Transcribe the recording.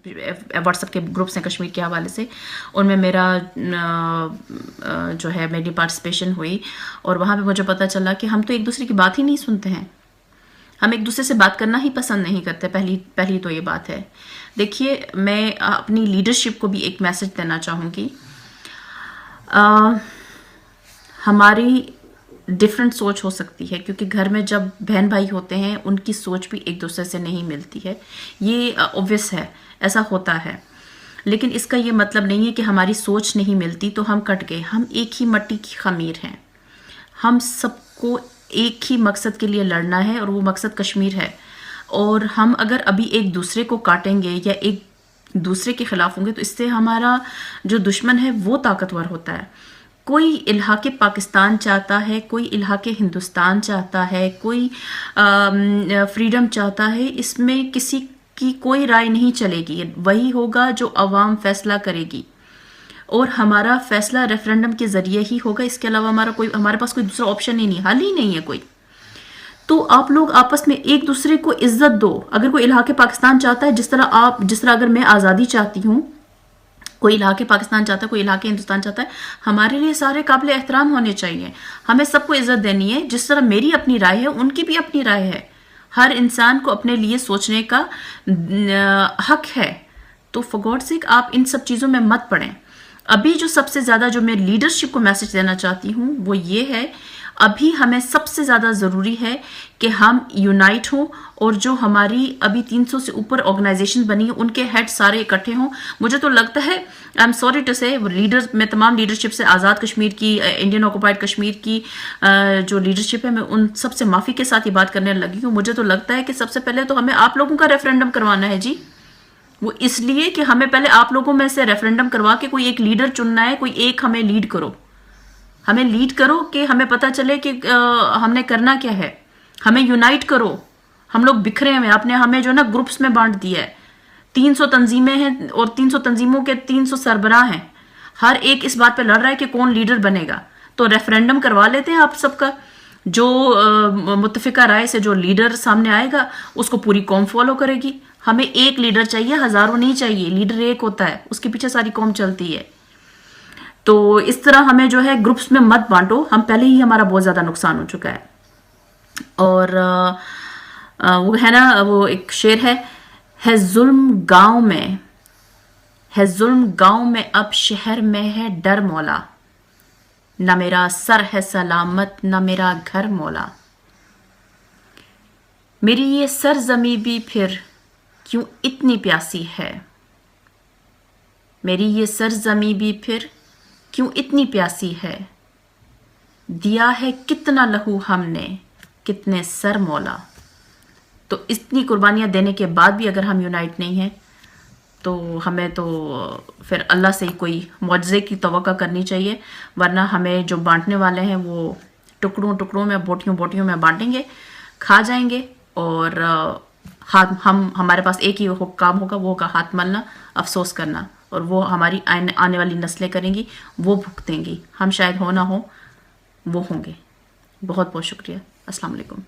WhatsApp के groups हैं कश्मीर के हवाले से, उनमें मेरा जो है मेरी पार्टिसिपेशन हुई, और वहाँ पे मुझे पता चला कि हम तो एक दूसरे की बात ही नहीं सुनते हैं, हम एक दूसरे से बात करना ही पसंद नहीं करते। पहली तो ये बात है। देखिए, मैं अपनी लीडरशिप को भी एक मैसेज देना चाहूँगी। हमारी डिफरेंट सोच हो सकती है, क्योंकि घर में जब बहन भाई होते हैं उनकी सोच भी एक दूसरे से नहीं मिलती है, ये ऑब्वियस है, ऐसा होता है। लेकिन इसका ये मतलब नहीं है कि हमारी सोच नहीं मिलती तो हम कट गए। हम एक ही मट्टी की खमीर हैं, हम सबको एक ही मकसद के लिए लड़ना है, और वो मकसद कश्मीर है। और हम अगर अभी एक दूसरे को काटेंगे या एक दूसरे के खिलाफ होंगे तो इससे हमारा जो दुश्मन है वो ताकतवर होता है। कोई इल्हाके पाकिस्तान चाहता है, कोई इल्हाके हिंदुस्तान चाहता है, कोई फ्रीडम चाहता है, इसमें किसी की कोई राय नहीं चलेगी। वही होगा जो अवाम फैसला करेगी, और हमारा फैसला रेफरेंडम के ज़रिए ही होगा। इसके अलावा हमारे पास कोई दूसरा ऑप्शन ही नहीं, हल ही नहीं है कोई। तो आप लोग आपस में एक दूसरे को इज्जत दो। अगर कोई इलाके पाकिस्तान चाहता है, जिस तरह अगर मैं आज़ादी चाहती हूँ, कोई इलाके पाकिस्तान चाहता है, कोई इलाके हिंदुस्तान चाहता है, हमारे लिए सारे काबिल एहतराम होने चाहिए। हमें सबको इज्जत देनी है। जिस तरह मेरी अपनी राय है, उनकी भी अपनी राय है। हर इंसान को अपने लिए सोचने का हक है। तो फॉर गॉड सेक आप इन सब चीज़ों में मत पड़ें। अभी जो सबसे ज़्यादा जो मैं लीडरशिप को मैसेज देना चाहती हूँ वो ये है, अभी हमें सबसे ज़्यादा ज़रूरी है कि हम यूनाइट हों, और जो हमारी अभी 300 से ऊपर ऑर्गेनाइजेशन बनी है उनके हेड सारे इकट्ठे हों। मुझे तो लगता है, आई एम सॉरी टू से, लीडर्स, मैं तमाम लीडरशिप से, आज़ाद कश्मीर की, इंडियन ऑक्युपाइड कश्मीर की जो लीडरशिप है, मैं उन सबसे माफ़ी के साथ ये बात करने लगी हूँ। मुझे तो लगता है कि सबसे पहले तो हमें आप लोगों का रेफरेंडम करवाना है जी। वो इसलिए कि हमें पहले आप लोगों में से रेफरेंडम करवा के कोई एक लीडर चुनना है, कोई एक हमें लीड करो, हमें लीड करो कि हमें पता चले कि हमने करना क्या है। हमें यूनाइट करो। हम लोग बिखरे हुए, आपने हमें जो ना ग्रुप्स में बांट दिया है। 300 तंजीमें हैं, और 300 तंजीमों के 300 सरबराह हैं। हर एक इस बात पे लड़ रहा है कि कौन लीडर बनेगा। तो रेफरेंडम करवा लेते हैं आप सबका। जो मुत्तफिका राय से जो लीडर सामने आएगा उसको पूरी कौम फॉलो करेगी। हमें एक लीडर चाहिए, हजारों नहीं चाहिए। लीडर एक होता है, उसके पीछे सारी कौम चलती है। तो इस तरह हमें जो है ग्रुप्स में मत बांटो। हम पहले ही, हमारा बहुत ज़्यादा नुकसान हो चुका है। और वो है ना, वो एक शेर है जुल्म गांव में, है जुल्म गांव में, अब शहर में है डर मौला। न मेरा सर है सलामत, न मेरा घर मौला। मेरी ये सरजमी भी फिर क्यों इतनी प्यासी है, मेरी ये सरजमी भी फिर क्यों इतनी प्यासी है। दिया है कितना लहू हमने, कितने सर मौला। तो इतनी कुर्बानियाँ देने के बाद भी अगर हम यूनाइट नहीं हैं तो हमें तो फिर अल्लाह से ही कोई मौजज़े की तवक्का करनी चाहिए। वरना हमें जो बांटने वाले हैं वो टुकड़ों टुकड़ों में, बोटियों बोटियों में बांटेंगे, खा जाएंगे। और हमारे पास एक ही काम होगा, वो होगा हाथ मलना, अफसोस करना। और वो हमारी आने वाली नस्लें करेंगी, वो भुगतेंगी। हम शायद हो ना हो, वो होंगे। बहुत बहुत शुक्रिया। अस्सलाम वालेकुम।